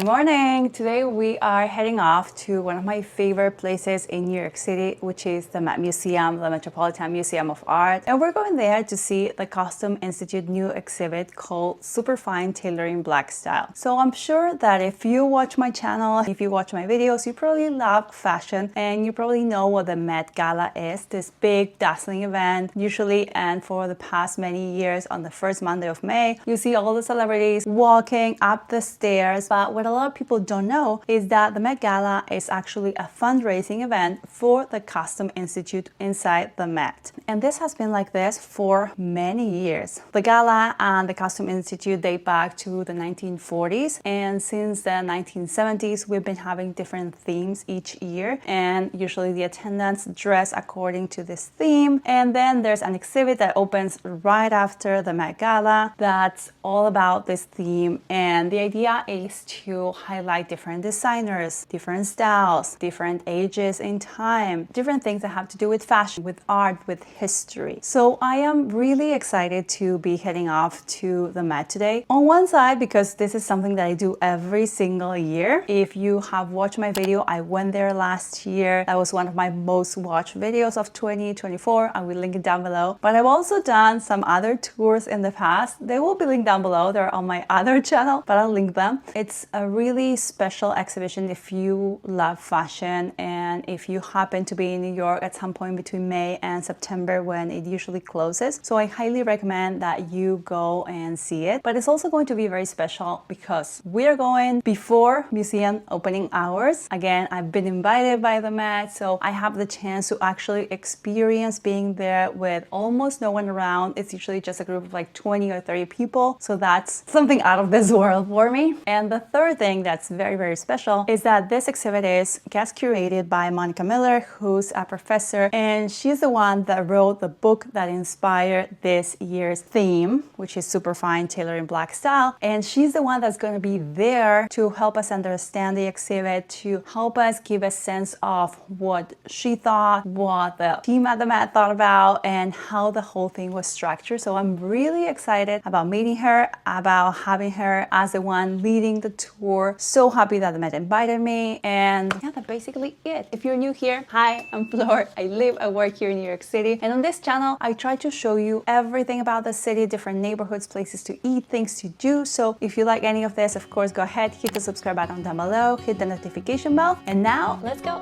Good morning! Today we are heading off to one of my favorite places in New York City, which is the Met Museum, the Metropolitan Museum of Art. And we're going there to see the Costume Institute new exhibit called Superfine Tailoring Black Style. So I'm sure that if you watch my channel, if you watch my videos, you probably love fashion and you probably know what the Met Gala is, this big dazzling event usually, and for the past many years on the first Monday of May, you see all the celebrities walking up the stairs. But what a lot of people don't know is that the Met Gala is actually a fundraising event for the Costume Institute inside the Met. And this has been like this for many years. The Gala and the Costume Institute date back to the 1940s, and since the 1970s we've been having different themes each year, and usually the attendants dress according to this theme. And then there's an exhibit that opens right after the Met Gala that's all about this theme, and the idea is to highlight different designers, different styles, different ages in time, different things that have to do with fashion, with art, with history. So I am really excited to be heading off to the Met today. On one side, because this is something that I do every single year. If you have watched my video, I went there last year. That was one of my most watched videos of 2024. I will link it down below. But I've also done some other tours in the past. They will be linked down below. They're on my other channel, but I'll link them. It's a really special exhibition if you love fashion and if you happen to be in New York at some point between May and September when it usually closes. So I highly recommend that you go and see it. But it's also going to be very special because we are going before museum opening hours. Again, I've been invited by the Met, so I have the chance to actually experience being there with almost no one around. It's usually just a group of like 20 or 30 people. So that's something out of this world for me. And the third thing that's very, very special is that this exhibit is guest curated by Monica Miller, who's a professor, and she's the one that wrote the book that inspired this year's theme, which is Superfine Tailoring Black Style. And she's the one that's going to be there to help us understand the exhibit, to help us give a sense of what she thought, what the team at the Met thought about, and how the whole thing was structured. So I'm really excited about meeting her, about having her as the one leading the tour. So happy that the Met invited me, and yeah, that's basically it. If you're new here, hi, I'm Flor. I live and work here in New York City, and on this channel I try to show you everything about the city, different neighborhoods, places to eat, things to do. So if you like any of this, of course, go ahead, hit the subscribe button down below, hit the notification bell, and now let's go.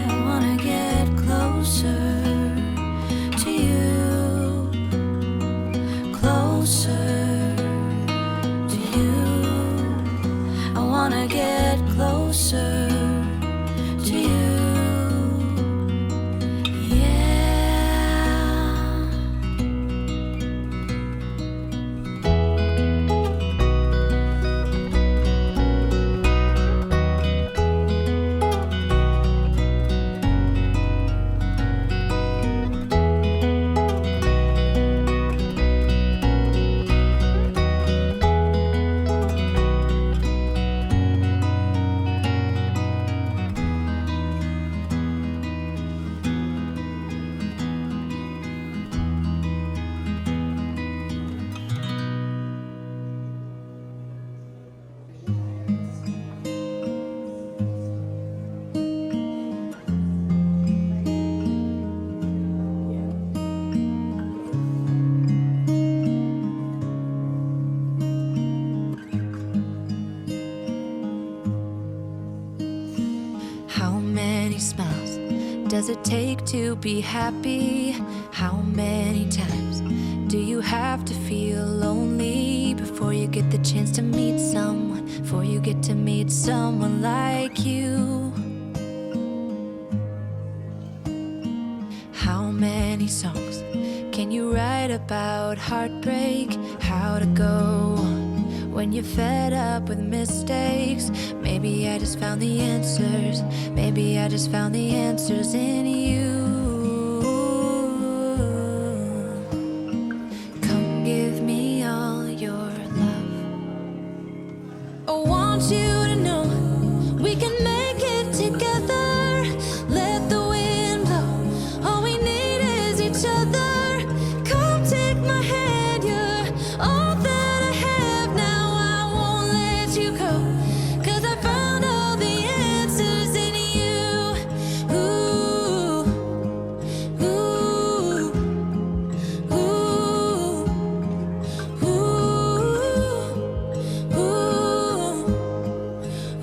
I wanna get closer to you, closer to you. I wanna get closer to you. How many smiles does it take to be happy? How many times do you have to feel lonely before you get the chance to meet someone, before you get to meet someone like you? How many songs can you write about heartbreak? How to go when you're fed up with mistakes? Maybe I just found the answers. Maybe I just found the answers in you. Come give me all your love. I want you to know we can make it together. Let the wind blow. All we need is each other. Come take my hand, you're all that I have now. I won't let you go, 'cause I found all the answers in you. Ooh, ooh, ooh,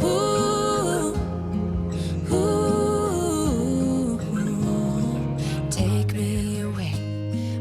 ooh, ooh. Take me away.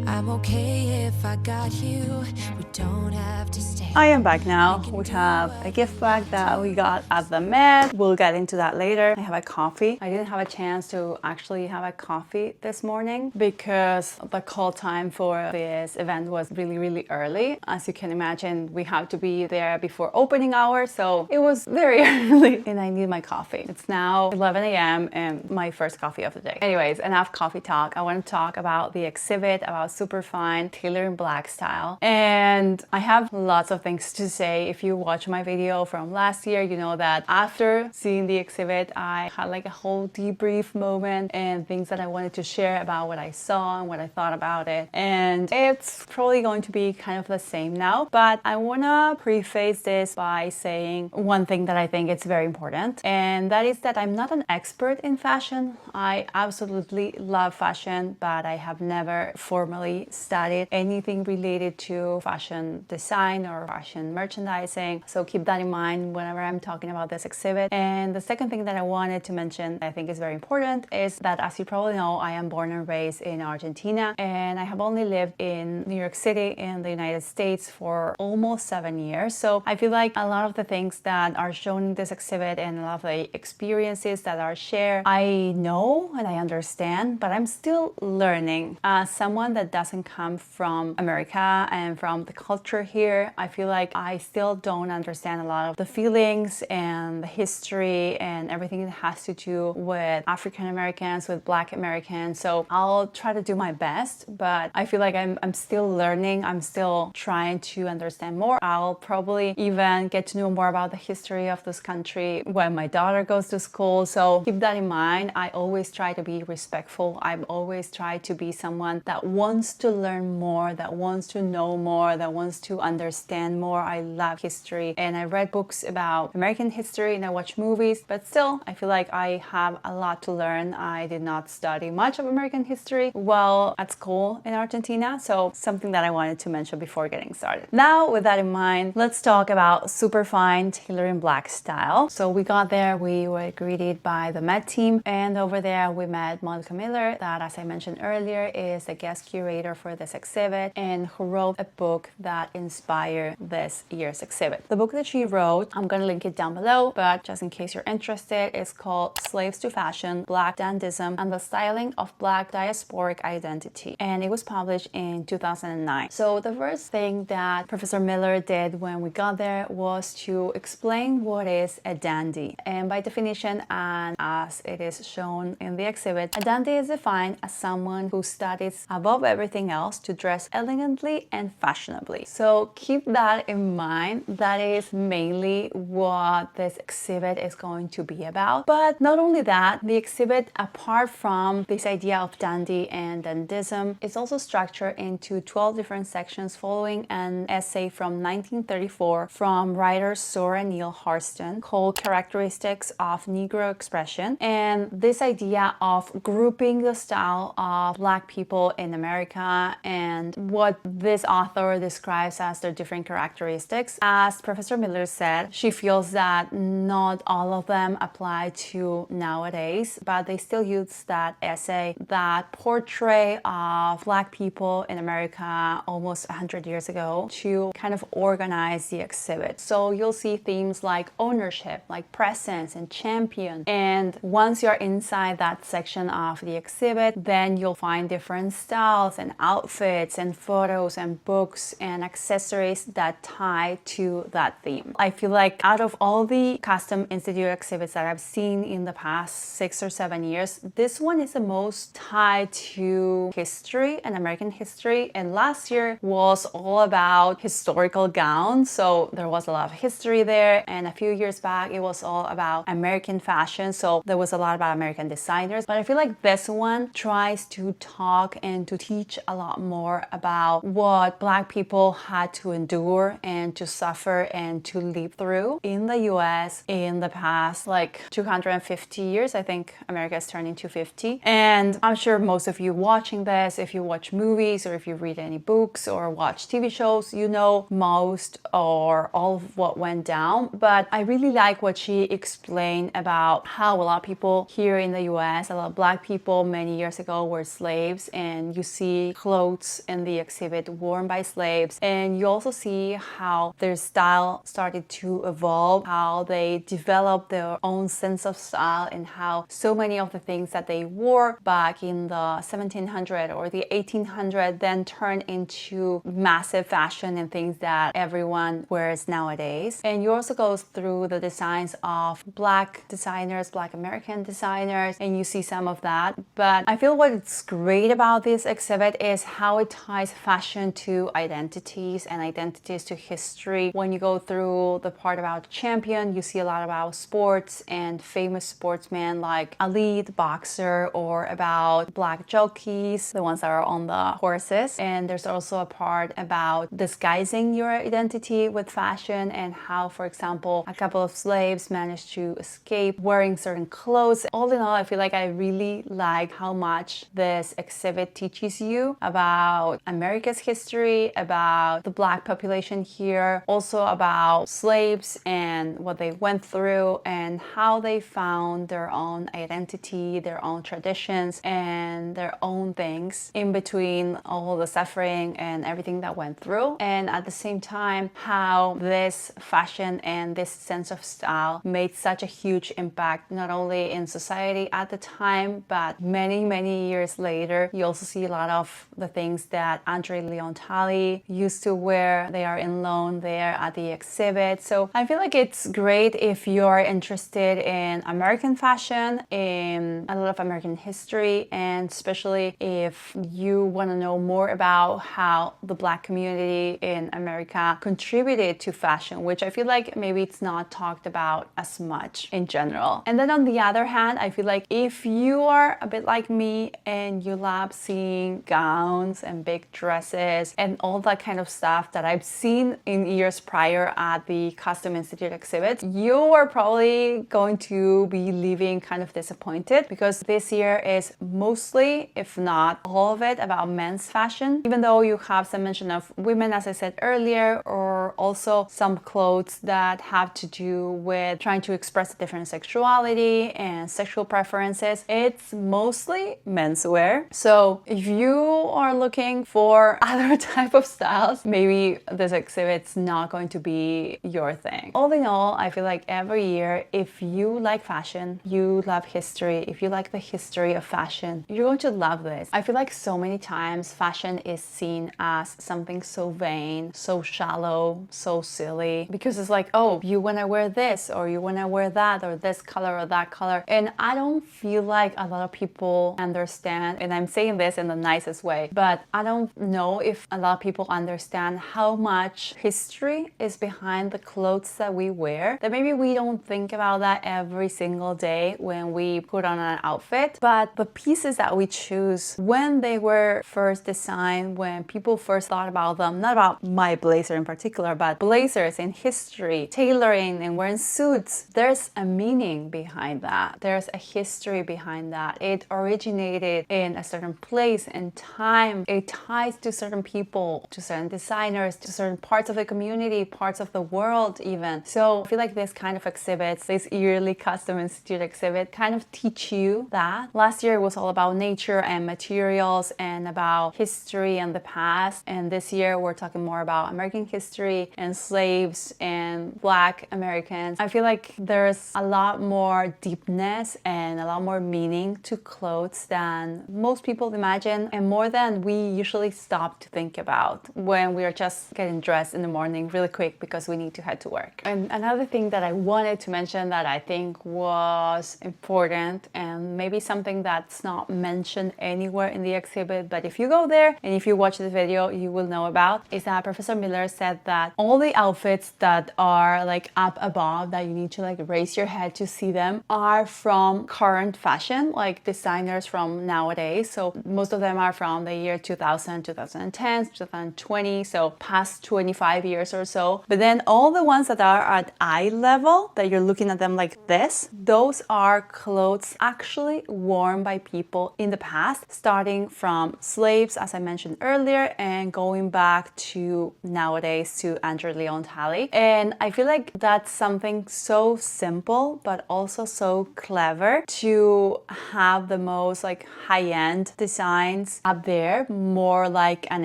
I'm okay if I got you. We don't have to stay. I am back now. We have a gift bag that we got at the Met. We'll get into that later. I have a coffee. I didn't have a chance to actually have a coffee this morning because the call time for this event was really early. As you can imagine, we have to be there before opening hours, so it was very early and I need my coffee. It's now 11 a.m. and my first coffee of the day. Anyways, enough coffee talk. I want to talk about the exhibit, about Superfine, Tailoring Black Style. And I have lots of things to say. If you watch my video from last year, you know that after seeing the exhibit, I had like a whole debrief moment and things that I wanted to share about what I saw and what I thought about it. And it's probably going to be kind of the same now, but I want to preface this by saying one thing that I think is very important, and that is that I'm not an expert in fashion. I absolutely love fashion, but I have never formally studied anything related to fashion design or fashion merchandising. So keep that in mind whenever I'm talking about this exhibit. And the second thing that I wanted to mention, I think is very important, is that as you probably know, I am born and raised in Argentina, and I have only lived in New York City in the United States for almost 7 years. So I feel like a lot of the things that are shown in this exhibit and a lot of the experiences that are shared, I know and I understand, but I'm still learning. As someone that doesn't come from America and from the culture here, I feel like I still don't understand a lot of the feelings and the history and everything that has to do with African Americans, with Black Americans. So I'll try to do my best, but I feel like I'm still learning. I'm still trying to understand more. I'll probably even get to know more about the history of this country when my daughter goes to school. So keep that in mind. I always try to be respectful. I've always tried to be someone that wants to learn more, that wants to know more, that wants to understand and more I love history, and I read books about American history and I watch movies, but still I feel like I have a lot to learn. I did not study much of American history while at school in Argentina, so something that I wanted to mention before getting started. Now, with that in mind, let's talk about Superfine Tailoring Black Style. So we got there, we were greeted by the Met team, and over there we met Monica Miller, that, as I mentioned earlier, is the guest curator for this exhibit and who wrote a book that inspired this year's exhibit. The book that she wrote, I'm going to link it down below, but just in case you're interested, it's called Slaves to Fashion, Black Dandism and the Styling of Black Diasporic Identity, and it was published in 2009. So the first thing that Professor Miller did when we got there was to explain what is a dandy. And by definition, and as it is shown in the exhibit, a dandy is defined as someone who studies above everything else to dress elegantly and fashionably. So keep that in mind. That is mainly what this exhibit is going to be about. But not only that, the exhibit, apart from this idea of dandy and dandism, is also structured into 12 different sections following an essay from 1934 from writer Zora Neale Hurston called Characteristics of Negro Expression. And this idea of grouping the style of Black people in America and what this author describes as their different characteristics. As Professor Miller said, she feels that not all of them apply to nowadays, but they still use that essay, that portrait of Black people in America almost 100 years ago to kind of organize the exhibit. So you'll see themes like ownership, like presence and champion. And once you're inside that section of the exhibit, then you'll find different styles and outfits and photos and books and accessories that tie to that theme. I feel like out of all the Custom Institute exhibits that I've seen in the past 6 or 7 years, this one is the most tied to history and American history. And last year was all about historical gowns, so there was a lot of history there. And a few years back, it was all about American fashion, so there was a lot about American designers. But I feel like this one tries to talk and to teach a lot more about what Black people had to endure and to suffer and to live through in the US in the past like 250 years. I think America is turning 250. And I'm sure most of you watching this, if you watch movies or if you read any books or watch TV shows, you know most or all of what went down. But I really like what she explained about how a lot of people here in the US, a lot of Black people many years ago were slaves, and you see clothes in the exhibit worn by slaves, and you also see how their style started to evolve, how they developed their own sense of style, and how so many of the things that they wore back in the 1700 or the 1800 then turned into massive fashion and things that everyone wears nowadays. And you also go through the designs of Black designers, Black American designers, and you see some of that. But I feel what's great about this exhibit is how it ties fashion to identities and identities to history. When you go through the part about champion, you see a lot about sports and famous sportsmen like Ali, the boxer, or about Black jockeys, the ones that are on the horses. And there's also a part about disguising your identity with fashion and how, for example, a couple of slaves managed to escape wearing certain clothes. All in all, I feel like I really like how much this exhibit teaches you about America's history, about the Black population here, also about slaves and what they went through and how they found their own identity, their own traditions, and their own things in between all the suffering and everything that went through. And at the same time, how this fashion and this sense of style made such a huge impact, not only in society at the time, but many, many years later. You also see a lot of the things that Andre Leon Talley used to wear. They are in loan there at the exhibit. So I feel like it's great if you're interested in American fashion, in a lot of American history, and especially if you want to know more about how the Black community in America contributed to fashion, which I feel like maybe it's not talked about as much in general. And then on the other hand, I feel like if you are a bit like me and you love seeing gowns and big dresses and all that kind of stuff that I've seen in years prior at the Costume Institute exhibits, you are probably going to be leaving kind of disappointed because this year is mostly, if not all of it, about men's fashion. Even though you have some mention of women, as I said earlier, or also some clothes that have to do with trying to express a different sexuality and sexual preferences, it's mostly menswear. So if you are looking for other type of styles, maybe this exhibit's not going to be your thing. All in all, I feel like every year, if you like fashion, you love history, if you like the history of fashion, you're going to love this. I feel like so many times fashion is seen as something so vain, so shallow, so silly, because it's like, oh, you want to wear this, or you want to wear that, or this color or that color. And I don't feel like a lot of people understand, and I'm saying this in the nicest way, but I don't know if a lot of people understand how much history is behind the clothes that we wear, that maybe we don't think about that every single day when we put on an outfit. But the pieces that we choose, when they were first designed, when people first thought about them, not about my blazer in particular, but blazers in history, tailoring and wearing suits, there's a meaning behind that. There's a history behind that. It originated in a certain place and time. It ties to certain people, to certain designers, to certain parts of the community, parts of the world even. So I feel like this kind of exhibits, this yearly Costume Institute exhibit, kind of teach you that. Last year it was all about nature and materials and about history and the past. And this year we're talking more about American history and slaves and Black Americans. I feel like there's a lot more deepness and a lot more meaning to clothes than most people imagine, and more than we usually stop to think about when we are just getting dressed in the morning really quick because we need to head to work. And another thing that I wanted to mention that I think was important, and maybe something that's not mentioned anywhere in the exhibit, but if you go there and if you watch the video, you will know about, is that Professor Miller said that all the outfits that are like up above, that you need to like raise your head to see them, are from current fashion, like designers from nowadays. So most of them are from the year 2000, 2010, 2020, so past 25 years or so. But then all the ones that are at eye level, that you're looking at them like this, those are clothes actually worn by people in the past, starting from slaves, as I mentioned earlier, and going back to nowadays to Andrew Leon Talley. And I feel like that's something so simple, but also so clever to have the most like high-end designs up there, more like an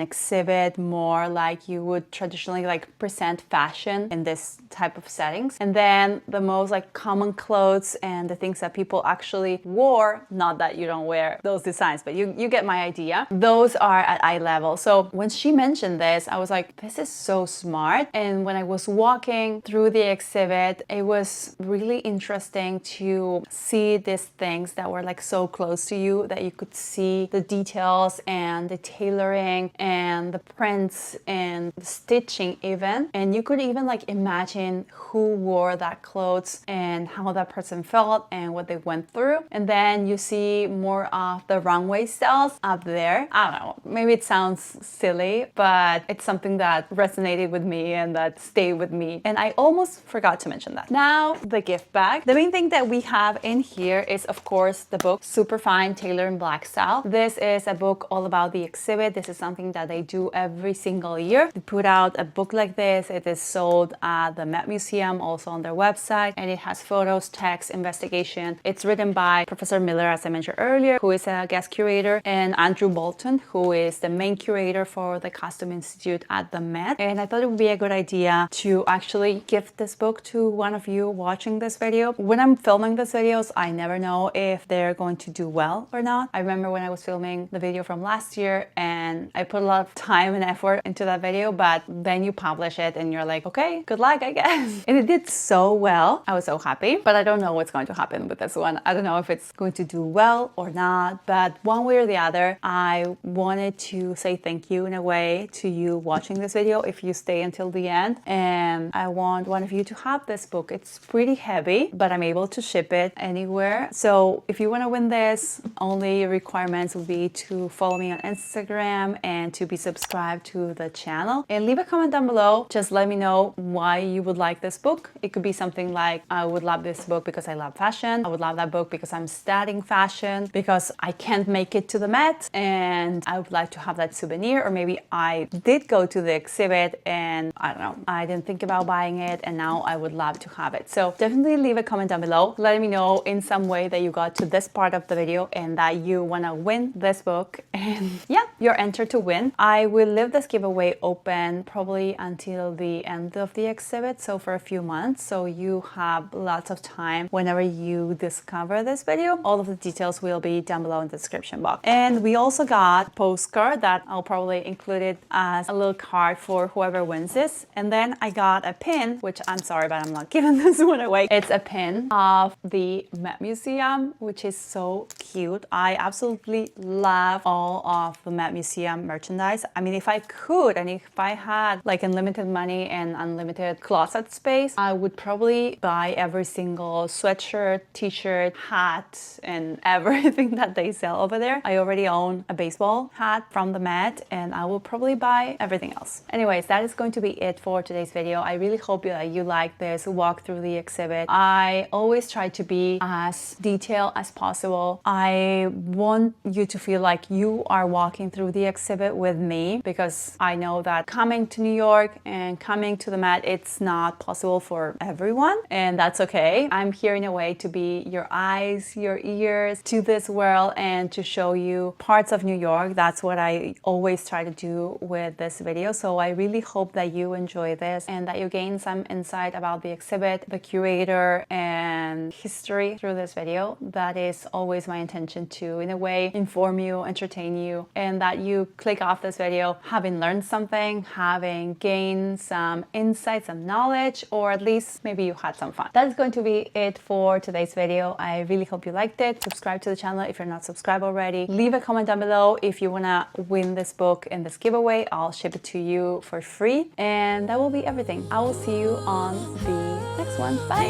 exhibit, more like you would traditionally like present fashion in this type of settings. And then the most like common clothes and the things that people actually wore, not that you don't wear those designs, but you get my idea. Those are at eye level. So when she mentioned this, I was like, this is so smart. And when I was walking through the exhibit, it was really interesting to see these things that were like so close to you, that you could see the details and the tailoring and the prints and the stitching even. And you could even like imagine who wore that clothes and how that person felt and what they went through. And then you see more of the runway styles up there. I don't know, maybe it sounds silly, but it's something that resonated with me and that stayed with me. And I almost forgot to mention that. Now, the gift bag. The main thing that we have in here is, of course, the book Superfine, Tailoring Black Style. This is a book all about the exhibit. This is something that they do every single year. They put out a book like this. It is sold at the Met Museum, also on their website, and it has photos, text, investigation. It's written by Professor Miller, as I mentioned earlier, who is a guest curator, and Andrew Bolton, who is the main curator for the Costume Institute at the Met. And I thought it would be a good idea to actually gift this book to one of you watching this video. When I'm filming these videos, I never know if they're going to do well or not. I remember when I was filming the video from last year and I put a lot of time and effort into that video, but then you publish it and you're like, okay, good luck, I guess. And it did so well. I was so happy, but I don't know what's going to happen with this one. I don't know if it's going to do well or not, but one way or the other, I wanted to say thank you in a way to you watching this video if you stay until the end. And I want one of you to have this book. It's pretty heavy, but I'm able to ship it anywhere. So if you want to win this, only requirements will be to follow me on Instagram and to be subscribed to the channel. And And leave a comment down below. Just let me know why you would like this book. It could be something like, I would love this book because I love fashion. I would love that book because I'm studying fashion, because I can't make it to the Met and I would like to have that souvenir. Or maybe I did go to the exhibit and I don't know, I didn't think about buying it and now I would love to have it. So definitely leave a comment down below. Let me know in some way that you got to this part of the video and that you want to win this book. And yeah, you're entered to win. I will leave this giveaway open probably until the end of the exhibit, so for a few months. So you have lots of time whenever you discover this video. All of the details will be down below in the description box. And we also got a postcard that I'll probably include it as a little card for whoever wins this. And then I got a pin, which I'm sorry, but I'm not giving this one away. It's a pin of the Met Museum, which is so cute. I absolutely love all of the Met Museum merchandise. I mean, if I could, and if I had like unlimited money and unlimited closet space, I would probably buy every single sweatshirt, t-shirt, hat, and everything that they sell over there. I already own a baseball hat from the Met and I will probably buy everything else. Anyways, that is going to be it for today's video. I really hope that you like this walk through the exhibit. I always try to be as detailed as possible. I want you to feel like you are walking through the exhibit with me, because I know that coming to New York and coming to the Met, it's not possible for everyone, and that's okay. I'm here in a way to be your eyes, your ears to this world and to show you parts of New York. That's what I always try to do with this video. So I really hope that you enjoy this and that you gain some insight about the exhibit, the curator, and history through this video. That is always my intention, to, in a way, inform you, entertain you, and that you click off this video having learned something, having gained some insight, some knowledge, or at least maybe you had some fun. That is going to be it for today's video. I really hope you liked it. Subscribe to the channel if you're not subscribed already. Leave a comment down below if you want to win this book in this giveaway. I'll ship it to you for free, and that will be everything. I will see you on the next one. Bye!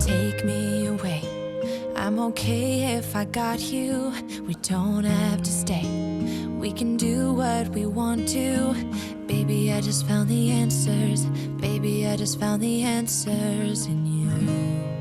Take me away. I'm okay if I got you. We don't have to stay. We can do what we want to. Baby, I just found the answers. Baby, I just found the answers in you.